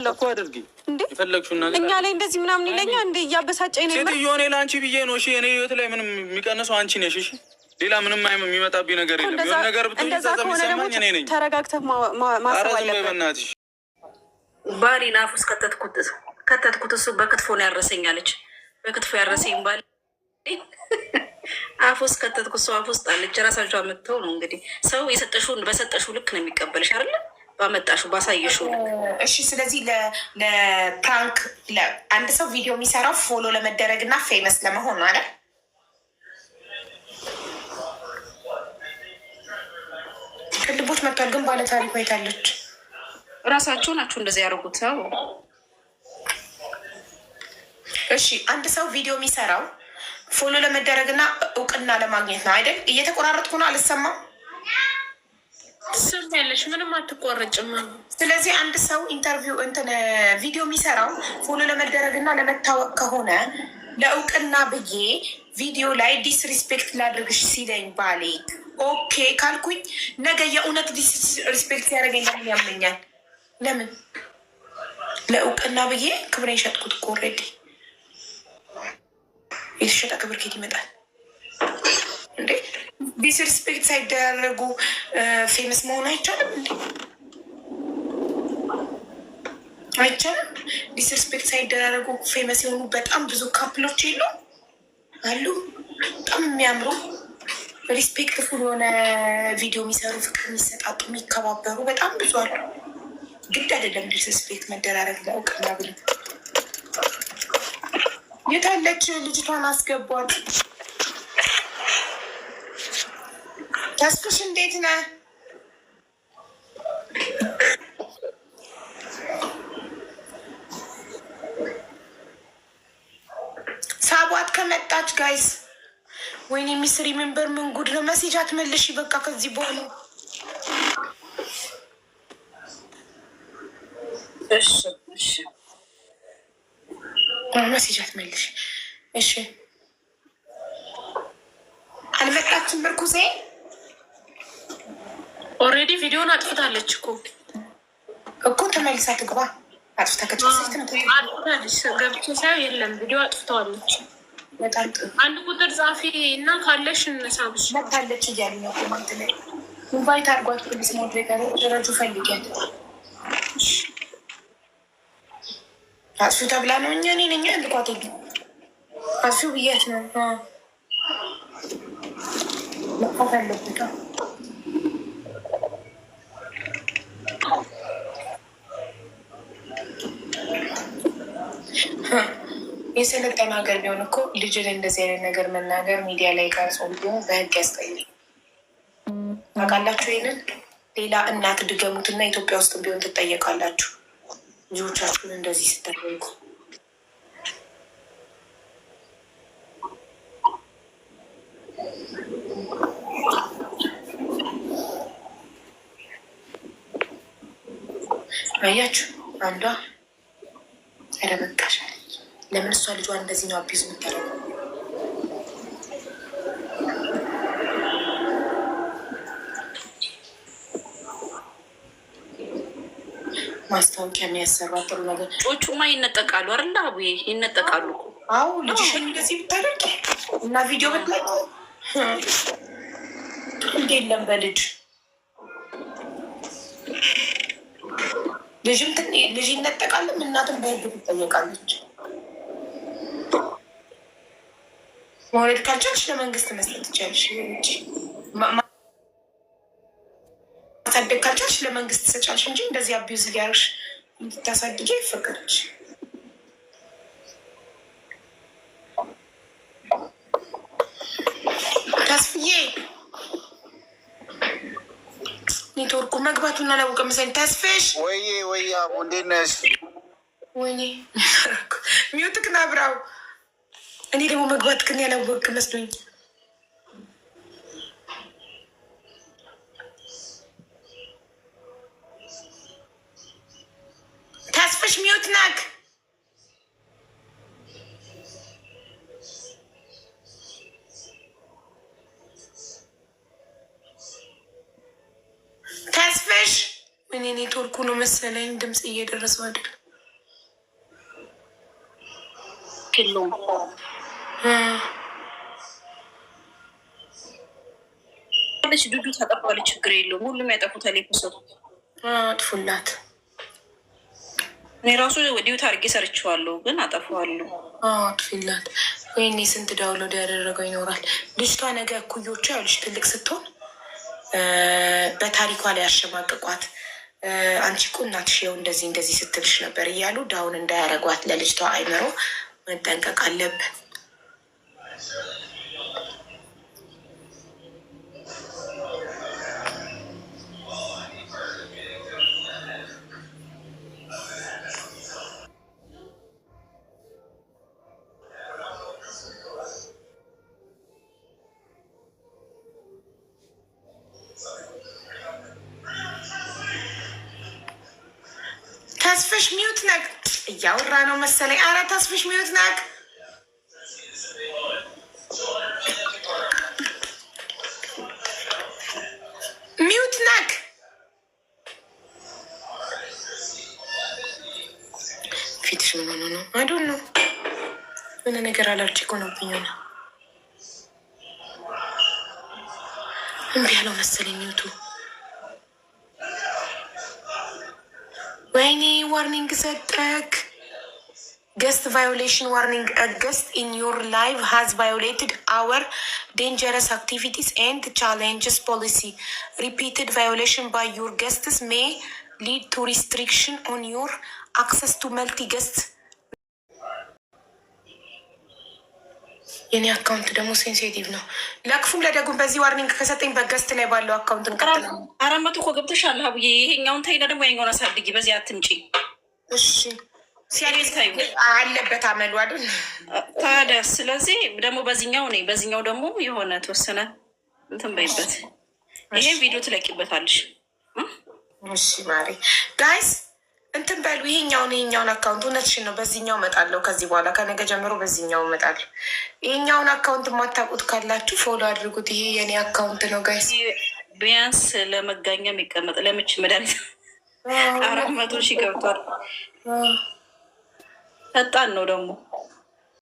ለኮ አድርጊ ይፈልግሽው ነገር እኛ ላይ እንደዚህ ምናምን ይለኛ እንዴ ያበሳጨኝ ነው። ሴትዮ እኔ ላንቺ ብዬ ነው። እሺ እኔ ህይወት ላይ ምንም የሚቀንሰው አንቺ ነሽ። እሺ ሌላ ምንም የሚመጣብኝ ነገር የለም። የሆነ ነገር ብትይዛዛ የሚሰማኝ እኔ ነኝ። ተረጋግተህ ማሰብ አለብህ። ባሌን አፍ ውስጥ ከተትኩት። እሱ በክትፎ ነው ያረሰኝ አለች። በክትፎ ያረሰኝ ባል አፍ ውስጥ ከተትኩ። እሱ አፍ ውስጥ አለች። ራሳቸው አመጥተው ነው እንግዲህ ሰው የሰጠሽውን በሰጠሽው ልክ ነው የሚቀበልሽ አይደለ? ባመጣሹ ባሳየሽው ልክ። እሺ ስለዚህ ለፕራንክ አንድ ሰው ቪዲዮ የሚሰራው ፎሎ ለመደረግ እና ፌመስ ለመሆን ነው አይደል? ቅልቦች መጥቷል። ግን ባለታሪክ አይታለች። ራሳቸው ናቸው እንደዚህ ያደርጉት ሰው። እሺ አንድ ሰው ቪዲዮ የሚሰራው ፎሎ ለመደረግ እና እውቅና ለማግኘት ነው አይደል? እየተቆራረጥኩ ነው። አልሰማም። ትሰሚያለሽ? ምንም አትቆረጭም። ስለዚህ አንድ ሰው ኢንተርቪው ቪዲዮ የሚሰራው ፎሎ ለመደረግ እና ለመታወቅ ከሆነ ለእውቅና ብዬ ቪዲዮ ላይ ዲስሪስፔክት ላድርግሽ ሲለኝ ባሌ ኦኬ ካልኩኝ ነገ የእውነት ዲስሪስፔክት ሲያደርገኝ ለምን ያመኛል? ለምን? ለእውቅና ብዬ ክብሬን ሸጥኩት እኮ ኦልሬዲ። የተሸጠ ክብር ኬት ይመጣል እንዴ? ዲስሪስፔክት ሳይደረጉ ፌመስ መሆን አይቻልም እንዴ? አይቻልም? ዲስሪስፔክት ሳይደረጉ ፌመስ የሆኑ በጣም ብዙ ካፕሎች የሉ አሉ። በጣም የሚያምሩ ሪስፔክትፉል የሆነ ቪዲዮ የሚሰሩ ፍቅር የሚሰጣጡ የሚከባበሩ በጣም ብዙ አሉ። ግድ አይደለም ዲስሪስፔክት መደራረግ ለእውቅና ብሎ። የታለች ልጅቷን? አስገቧት። ተስኩሽ እንዴት ነህ? ሳቧት ከመጣች ጋይስ። ወይኔ ሚስሪ መንበር ምን ጉድ ነው? መሴጅ አትመልሺ በቃ ከዚህ በኋላ እሺ እሺ። መሴጅ አትመልሺ እሺ። አልመጣችም ምርኩዜ። ኦልሬዲ ቪዲዮን አጥፍታለች እኮ ተመልሳ ትግባ። አጥፍታ ከጨረሰች አጥፍታለች። ገብቼ ሳይሆን የለም ቪዲዮ አጥፍተዋለች። በጣም አንድ ቁጥር ጻፊ እና ካለሽ እነሳብሽ መታለች እያሉ ነው። ኮማንት ላይ ኢንቫይት አድርጓት። ፖሊስ ሞድሬተር ደረጁ ፈልጊያል። አጥፊው ተብላ ነው። እኛ ነኝ ልኳት አጥፊው ብያት ነው። መጥፋት አለብታ። የሰለጠነ ሀገር ቢሆን እኮ ልጅ ላይ እንደዚህ አይነት ነገር መናገር ሚዲያ ላይ ቀርጾ ቢሆን በህግ ያስጠይቃል። ታውቃላችሁ ይሄንን። ሌላ እናት ድገሙትና ኢትዮጵያ ውስጥ ቢሆን ትጠየቃላችሁ። ልጆቻችሁን እንደዚህ ስታደርጉ አያችሁ። አንዷ ረበቃሻል። ለምን እሷ ልጇን እንደዚህ ነው አቢዝ የምታደርገው? ማስታወቂያ የሚያሰራ ጥሩ ነገር። ጮቹማ ይነጠቃሉ አይደል? አቡዬ ይነጠቃሉ። አዎ ልጅሽን እንደዚህ ብታደርጊ እና ቪዲዮ ብትለቂ እንደ የለም በልጅ ልጅ ይነጠቃልም። እናትም በህግ ትጠየቃለች። መውለድ ካልቻልሽ ለመንግስት መስጠት ትችያለሽ። ማሳደግ ካልቻልሽ ለመንግስት ትሰጫለሽ እንጂ እንደዚህ አቢዩዝ እያደረግሽ እንድታሳድጊ አይፈቀድልሽ። ተስፍዬ ኔትወርኩ መግባቱን አላወቀም መሰለኝ። ተስፍሽ ወይ አቦ እንዴት ነሽ? ወይኔ ሚውትክና ብራው። እኔ ደግሞ መግባት ክን ያላወቅ መስሎኝ። ተስፍሽ ሚውት ናክ። ተስፍሽ እኔ ኔትወርኩ ነው መሰለኝ ድምፅ እየደረሰው አይደል? የለውም። ዱዱ ታጠፋለች፣ ችግር የለውም። ሁሉም ያጠፉታል። የፖሰቱ አጥፉላት። እኔ ራሱ ዲዩት አድርጌ ሰርችዋለሁ፣ ግን አጠፋዋለሁ። አጥፊላት። ወይኔ ስንት ዳውንሎድ ያደረገው ይኖራል። ልጅቷ ነገ እኩዮቿ ያሉሽ ትልቅ ስትሆን በታሪኳ ላይ ያሸማቅቋት። አንቺ እኮ እናትሽ ይኸው እንደዚህ እንደዚህ ስትልሽ ነበር እያሉ ዳውን እንዳያረጓት ለልጅቷ አይምሮ መጠንቀቅ አለብን። ተስፍሽ ሚዩት ነክ እያወራ ነው መሰለኝ። አረ ተስፍሽ ሚዩት ነክ። ሚዩት ነክ። ፊትሽ ምን ሆኖ ነው? አይዶን ነው ምን ነገር አላርጅክ ሆኖብኝ ነው። እምቢ ያለው መሰለኝ ሚዩቱ። ወይኔ ዋርኒንግ ሰጠክ። ገስት ቫዮሌሽን ዋርኒንግ ገስት ኢን ዩር ላይቭ ሃዝ ቫዮሌትድ አወር ዴንጀረስ አክቲቪቲስ ኤንድ ቻሌንጅስ ፖሊሲ ሪፒትድ ቫዮሌሽን ባይ ዩር ገስትስ ሜይ ሊድ ቱ ሪስትሪክሽን ኦን ዩር አክሰስ ቱ መልቲ ገስት። የኔ አካውንት ደግሞ ሴንሲቲቭ ነው። ለክፉም ለደጉም በዚህ ዋርኒንግ ከሰጠኝ በገስት ላይ ባለው አካውንት እንቀጥል። 400 እኮ ገብተሻል ሀቡዬ። ይሄኛውን ተይና ደግሞ ያኛውን አሳድጊ። በዚህ አትምጪ እሺ። አለበት አመሉ አይደል ታዲያ። ስለዚህ ደግሞ በዚህኛው ነኝ፣ በዚህኛው ደግሞ የሆነ ተወሰነ እንትን በይበት። ይሄ ቪዲዮ ትለቂበታለሽ። እሺ ማሪ ጋይስ እንትን በሉ። ይሄኛውን አካውንት እውነትሽን ነው። በዚህኛው እመጣለሁ ከዚህ በኋላ ከነገ ጀምሮ በዚህኛው እመጣለሁ። ይሄኛውን አካውንት የማታውቁት ካላችሁ ፎሎ አድርጉት። ይሄ የኔ አካውንት ነው ጋይስ። ቢያንስ ለመጋኛ የሚቀመጥ ለምች መድኃኒት 400 ሺህ ገብቷል። ፈጣን ነው ደግሞ